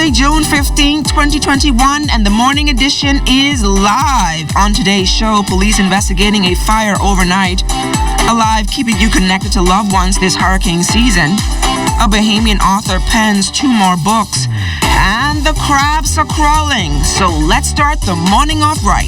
Thursday, June 15, 2021, and the morning edition is live. On today's show, police investigating a fire overnight. Alive, keeping you connected to loved ones this hurricane season. A Bahamian author pens 2 more books. And the crabs are crawling. So let's start the morning off right.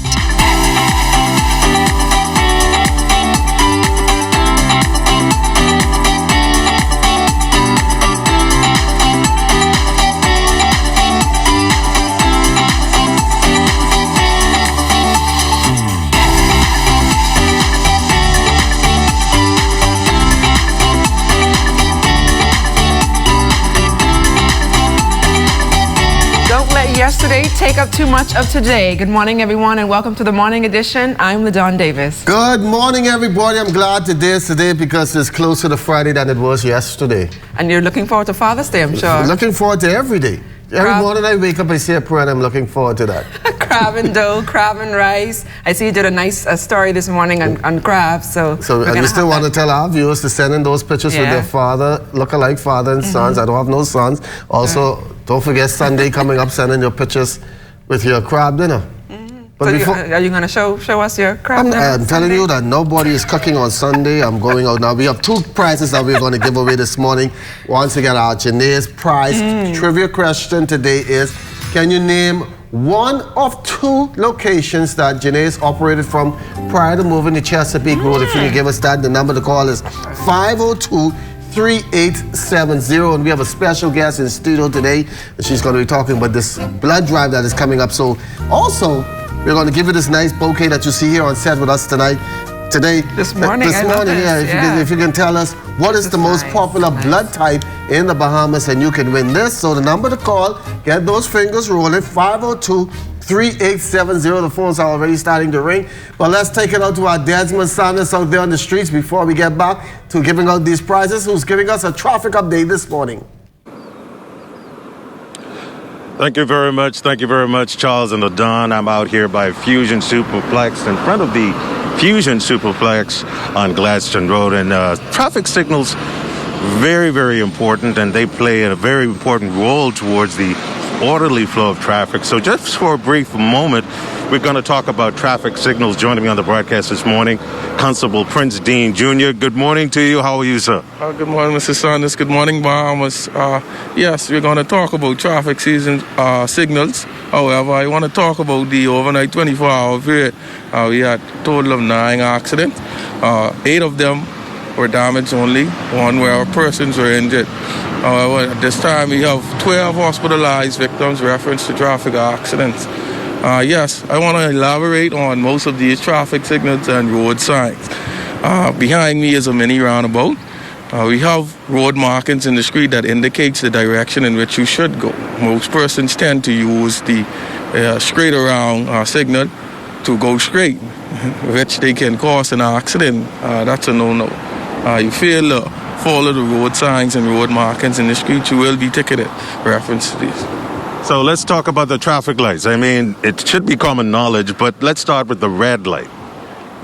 Yesterday take up too much of today. Good morning, everyone, and welcome to the morning edition. I'm LaDon Davis. Good morning, everybody. I'm glad today is today because it's closer to Friday than it was yesterday. And you're looking forward to Father's Day, I'm sure. Looking forward to every day. Every morning I wake up, I say a prayer, and I'm looking forward to that. Crab and dough, crab and rice. I see you did a nice story this morning on crabs. So and we still want to tell our viewers to send in those pictures with their father, look-alike father and sons. I don't have no sons. Also, don't forget Sunday coming up, sending your pictures with your crab dinner. But so are you going to show us your crab dinner? I'm telling you that nobody is cooking on Sunday. I'm going out now. We have 2 prizes that we're going to give away this morning. Once again, our Janae's prize trivia question today is, can you name one of 2 locations that Janae's operated from prior to moving to Chesapeake Road? If you can give us that, the number to call is 502-3870, and we have a special guest in studio today, and she's going to be talking about this blood drive that is coming up. So also, we're going to give you this nice bouquet that you see here on set with us tonight. This morning, if you can tell us what is the most popular blood type in the Bahamas, and you can win this. So the number to call, get those fingers rolling, 502-3870. The phones are already starting to ring. But let's take it out to our Desmond Sanders out there on the streets before we get back to giving out these prizes, who's giving us a traffic update this morning. Thank you very much, Charles and LaDon. I'm out here by Fusion Superplex, in front of the Fusion Superplex on Gladstone Road, and traffic signals very, very important, and they play a very important role towards the orderly flow of traffic. So just for a brief moment, we're going to talk about traffic signals. Joining me on the broadcast this morning, Constable Prince Dean Jr. Good morning to you. How are you, sir? Good morning, Mr. Sanders. Good morning, Bahamas. Yes, we're going to talk about traffic signals. However, I want to talk about the overnight 24-hour period. We had a total of 9 accidents. 8 of them were damaged only. 1 where persons were injured. However, at this time, we have 12 hospitalized victims reference to traffic accidents. Yes, I want to elaborate on most of these traffic signals and road signs. Behind me is a mini roundabout. We have road markings in the street that indicates the direction in which you should go. Most persons tend to use the straight around signal to go straight, which they can cause an accident. That's a no-no. You fail to follow the road signs and road markings in the street, you will be ticketed. Reference to these. So let's talk about the traffic lights. I mean, it should be common knowledge, but let's start with the red light.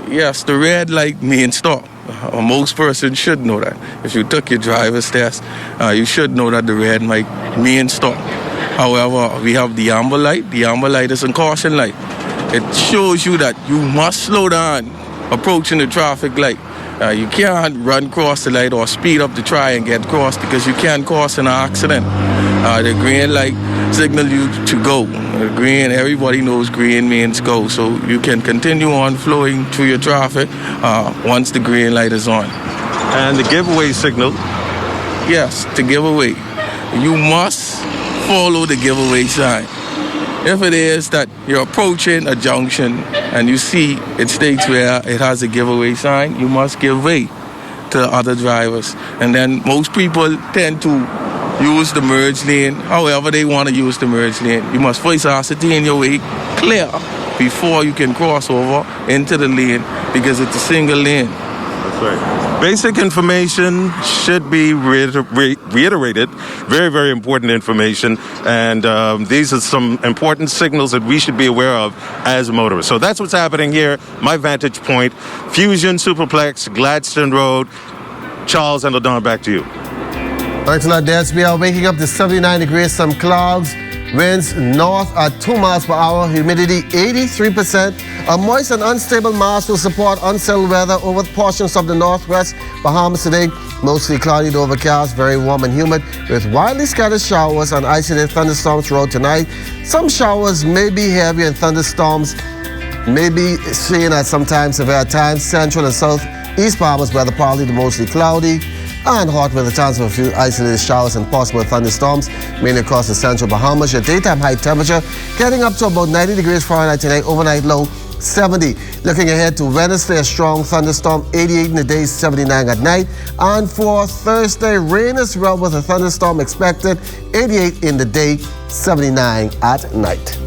Yes, the red light means stop. Most persons should know that. If you took your driver's test, you should know that the red light means stop. However, we have the amber light. The amber light is a caution light. It shows you that you must slow down approaching the traffic light. You can't run across the light or speed up to try and get across because you can cause an accident. The green light signal you to go. Green, everybody knows green means go. So you can continue on flowing through your traffic once the green light is on. And the giveaway signal? Yes, to give away. You must follow the giveaway sign. If it is that you're approaching a junction and you see it states where it has a giveaway sign, you must give way to other drivers. And then most people tend to use the merge lane however they want to use the merge lane. You must first ascertain your way clear before you can cross over into the lane because it's a single lane. That's right. Basic information should be reiterated. Very, very important information. And these are some important signals that we should be aware of as motorists. So that's what's happening here. My vantage point, Fusion Superplex, Gladstone Road. Charles and LaDon, back to you. All right, tonight, Des, we are waking up to 79 degrees, some clouds. Winds north at 2 miles per hour. Humidity 83%. A moist and unstable mass will support unsettled weather over portions of the northwest Bahamas today. Mostly cloudy to overcast, very warm and humid, with widely scattered showers and isolated thunderstorms throughout tonight. Some showers may be heavy and thunderstorms may be seen at sometimes severe at times. Central and southeast Bahamas weather partly to mostly cloudy and hot with a chance of a few isolated showers and possible thunderstorms, mainly across the central Bahamas. Your daytime high temperature getting up to about 90 degrees Fahrenheit today, overnight low 70. Looking ahead to Wednesday, a strong thunderstorm, 88 in the day, 79 at night. And for Thursday, rain as well with a thunderstorm expected, 88 in the day, 79 at night.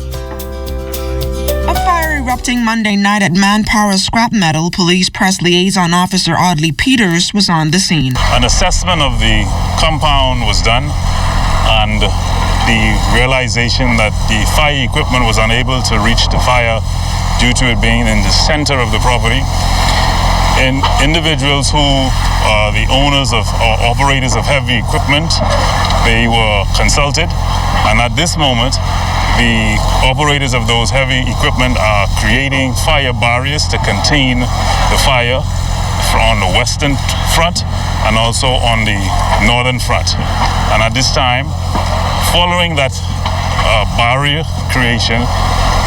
A fire erupting Monday night at Manpower Scrap Metal. Police press liaison officer Audley Peters was on the scene. An assessment of the compound was done, and the realization that the fire equipment was unable to reach the fire due to it being in the center of the property. And individuals who are the owners of or operators of heavy equipment, they were consulted, and at this moment the operators of those heavy equipment are creating fire barriers to contain the fire on the western front and also on the northern front. And at this time, following that barrier creation,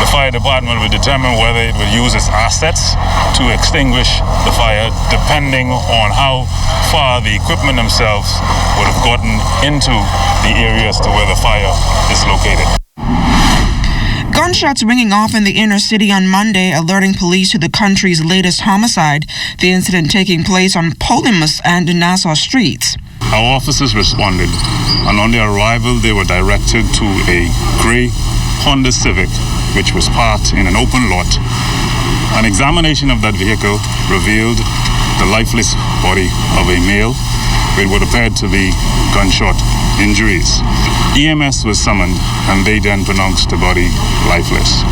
the fire department will determine whether it will use its assets to extinguish the fire, depending on how far the equipment themselves would have gotten into the areas to where the fire is located. Gunshots ringing off in the inner city on Monday, alerting police to the country's latest homicide. The incident taking place on Polymus and Nassau streets. Our officers responded, and on their arrival, they were directed to a gray Honda Civic, which was parked in an open lot. An examination of that vehicle revealed the lifeless body of a male with what appeared to be gunshot injuries. EMS was summoned, and they then pronounced the body lifeless.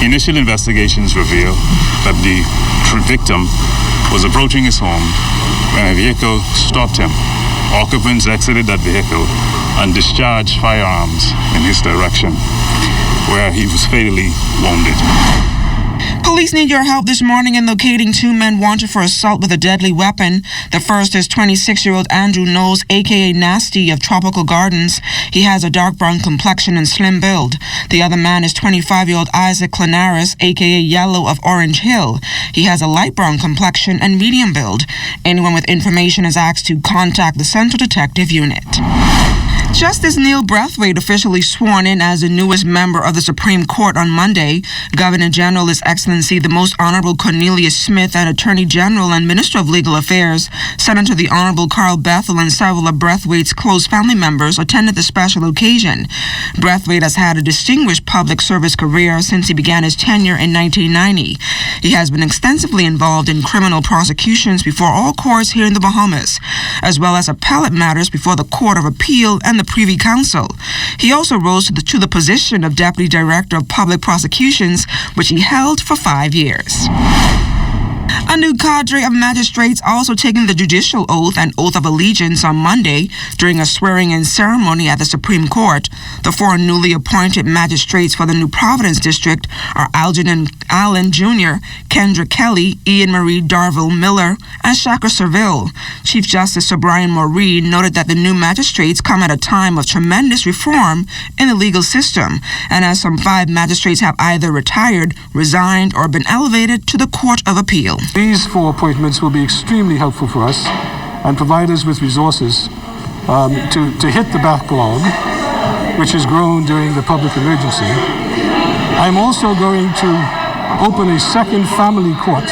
Initial investigations reveal that the victim was approaching his home when a vehicle stopped him. Occupants exited that vehicle and discharged firearms in his direction, where he was fatally wounded. Police need your help this morning in locating two men wanted for assault with a deadly weapon. The first is 26-year-old Andrew Knowles, a.k.a. Nasty of Tropical Gardens. He has a dark brown complexion and slim build. The other man is 25-year-old Isaac Clanaris, a.k.a. Yellow of Orange Hill. He has a light brown complexion and medium build. Anyone with information is asked to contact the Central Detective Unit. Justice Neil Brathwaite officially sworn in as the newest member of the Supreme Court on Monday. Governor General His Excellency the Most Honorable Cornelius Smith and Attorney General and Minister of Legal Affairs, Senator the Honorable Carl Bethel and several of Brathwaite's close family members attended the special occasion. Brathwaite has had a distinguished public service career since he began his tenure in 1990. He has been extensively involved in criminal prosecutions before all courts here in the Bahamas, as well as appellate matters before the Court of Appeal and the Privy Council. He also rose to the position of Deputy Director of Public Prosecutions, which he held for 5 years. A new cadre of magistrates also taking the judicial oath and oath of allegiance on Monday during a swearing-in ceremony at the Supreme Court. The four newly appointed magistrates for the New Providence District are Algernon Allen Jr., Kendra Kelly, Ian Marie Darville Miller, and Shaka Serville. Chief Justice Sir Brian Maureen noted that the new magistrates come at a time of tremendous reform in the legal system, and as some 5 magistrates have either retired, resigned, or been elevated to the Court of Appeal. These 4 appointments will be extremely helpful for us and provide us with resources to hit the backlog, which has grown during the public emergency. I'm also going to open a second family court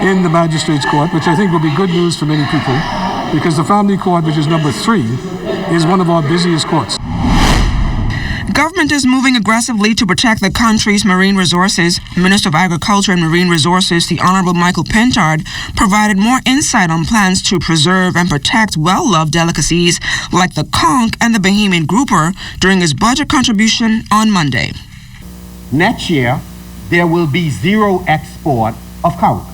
in the Magistrates Court, which I think will be good news for many people, because the family court, which is number 3, is one of our busiest courts. Government is moving aggressively to protect the country's marine resources. Minister of Agriculture and Marine Resources, the Honorable Michael Pintard, provided more insight on plans to preserve and protect well-loved delicacies like the conch and the Bahamian grouper during his budget contribution on Monday. Next year, there will be zero export of conch.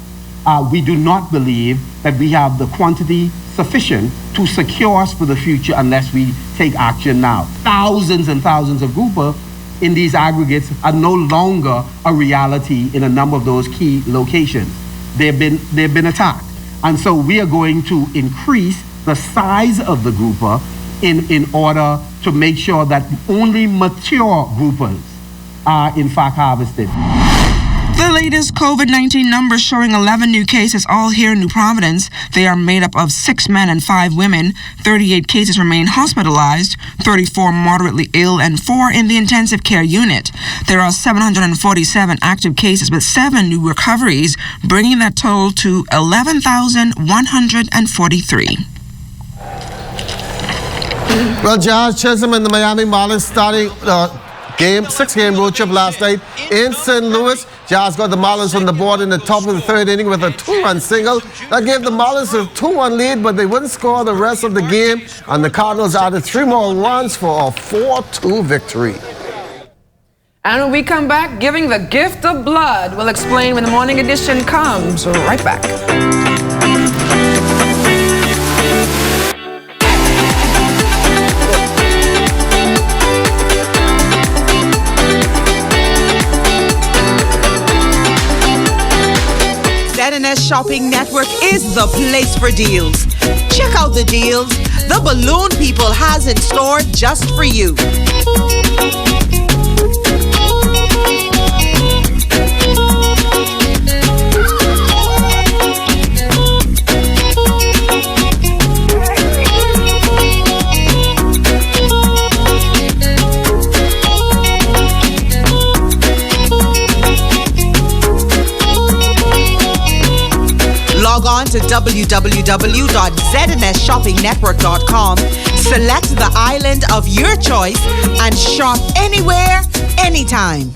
we do not believe that we have the quantity sufficient to secure us for the future unless we take action now. Thousands and thousands of grouper in these aggregates are no longer a reality in a number of those key locations. They've been attacked. And so we are going to increase the size of the grouper in order to make sure that only mature groupers are in fact harvested. The latest COVID-19 numbers showing 11 new cases, all here in New Providence. They are made up of 6 men and 5 women. 38 cases remain hospitalized, 34 moderately ill, and 4 in the intensive care unit. There are 747 active cases with 7 new recoveries, bringing that total to 11,143. Well, Josh Chisholm and the Miami Marlins starting 6-game road trip last night in St. Louis. Jazz got the Marlins on the board in the top of the 3rd inning with a 2-run single. That gave the Marlins a 2-1 lead, but they wouldn't score the rest of the game, and the Cardinals added 3 more runs for a 4-2 victory. And when we come back, giving the gift of blood. We'll explain when the morning edition comes. Right back. ZNS Shopping Network is the place for deals. Check out the deals the Balloon People has in store just for you. Log on to www.znsshoppingnetwork.com, select the island of your choice, and shop anywhere, anytime.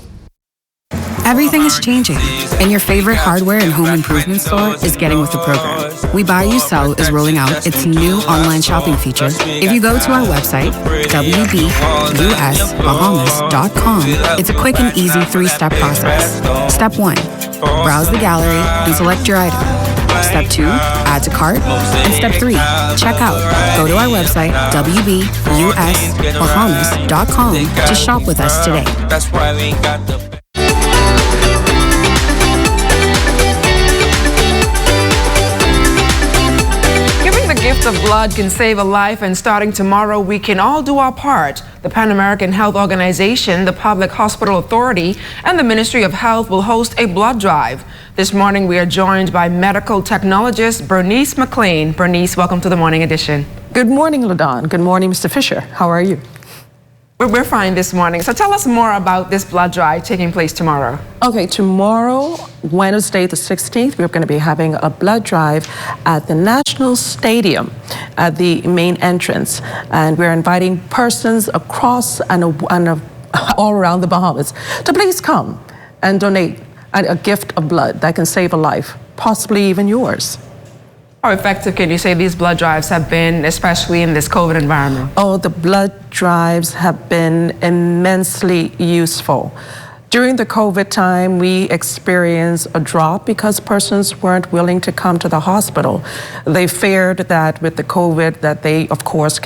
Everything is changing, and your favorite hardware and home improvement store is getting with the program. We Buy You Sell is rolling out its new online shopping feature. If you go to our website, wbusbahamas.com, it's a quick and easy 3-step process. Step 1, browse the gallery and select your item. Step 2, add to cart. And Step 3, check out. Go to our website, wbusbahamas.com, to shop with us today. That's why we got the Giving the gift of blood can save a life, and starting tomorrow, we can all do our part. The Pan American Health Organization, the Public Hospital Authority, and the Ministry of Health will host a blood drive. This morning, we are joined by medical technologist Bernice McLean. Bernice, welcome to the Morning Edition. Good morning, LaDon. Good morning, Mr. Fisher. How are you? We're fine this morning. So tell us more about this blood drive taking place tomorrow. Okay, tomorrow, Wednesday the 16th, we're going to be having a blood drive at the National Stadium at the main entrance. And we're inviting persons across and all around the Bahamas to please come and donate a gift of blood that can save a life, possibly even yours. How effective can you say these blood drives have been, especially in this COVID environment? Oh, the blood drives have been immensely useful. During the COVID time, we experienced a drop because persons weren't willing to come to the hospital. They feared that with the COVID that they, of course,